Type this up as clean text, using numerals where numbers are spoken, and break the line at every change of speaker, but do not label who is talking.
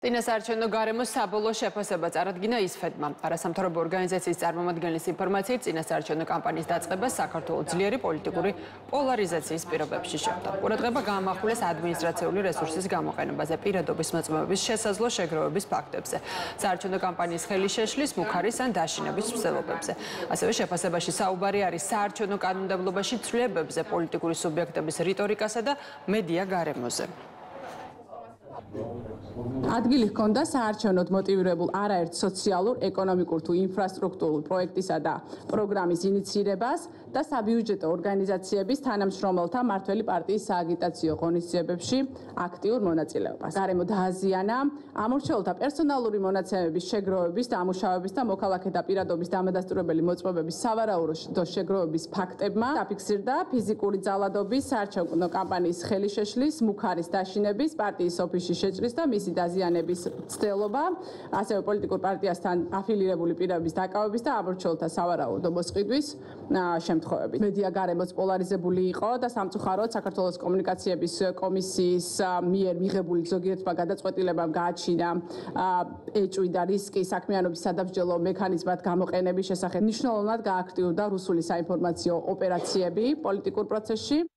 წინასაარჩევნო გარემოს საბოლოო შეფასება წარადგინა ისფედმა. არასამთავრობო ორგანიზაციის წარმომადგენლის ინფორმაციით, წინასაარჩევნო კამპანიის დაწყებას საქართველოს ძლიერი პოლიტიკური პოლარიზაციის პირობებში შეხვდა. ყურადღება გაამახვილეს ადმინისტრაციული რესურსის გამოყენებაზე, პირადობის მოწმობების შესაძლო შეგროვების ფაქტებზე, საარჩევნო კამპანიის ხელის შეშლის, მუხარის ან დაშინების მსვლელობებზე. ასევე შეფასებაში საუბარი არის საარჩევნო კანონმდებლობაში ცვლილებებზე, პოლიტიკური სუბიექტების რიტორიკასა და მედია გარემოზე.
ადგილი ჰქონდა საარჩევნოდ მოტივირებულ არაერთ სოციალურ, ეკონომიკურ თუ ინფრასტრუქტურულ პროექტისა და პროგრამის ინიცირებას და საბიუჯეტო ორგანიზაციების თანამშრომელთა მმართველი პარტიის სააგიტაციო ღონისძიებებში აქტიურ მონაწილეობას. გარემო დააზიანა ამორჩეულთა პერსონალური მონაცემების შეგროვების, დამუშავების და მოქალაქეთა პირადობის დამადასტურებელი მოწმობების სავარაუდო შეგროვების ფაქტებმა დაფიქსირდა ფიზიკური ძალადობის, საარჩევნო კამპანიის ხელის შეშლის, მუხარის დაშინების, პარტიის ოფისში შეჭრის და მისი დაზიანების მცდელობა, ასევე პოლიტიკურ პარტიასთან აფილირებული პირების დაკავების და ამორჩეულთა სავარაუდო მოსყიდვის შემთხვევები. მედია გარემოც პოლარიზებული იყო და სამწუხაროდ საქართველოს კომუნიკაციების კომისიის მიერ მიღებული ზოგიერთმა გადაწყვეტილებამ გააჩინა ეჭვი და რისკი საქმიანობის სადაბჯელო მექანიზმად გამოყენების შესახებ. მნიშვნელოვნად გააქტიურდა რუსული საინფორმაციო ოპერაციები პოლიტიკურ პროცესში.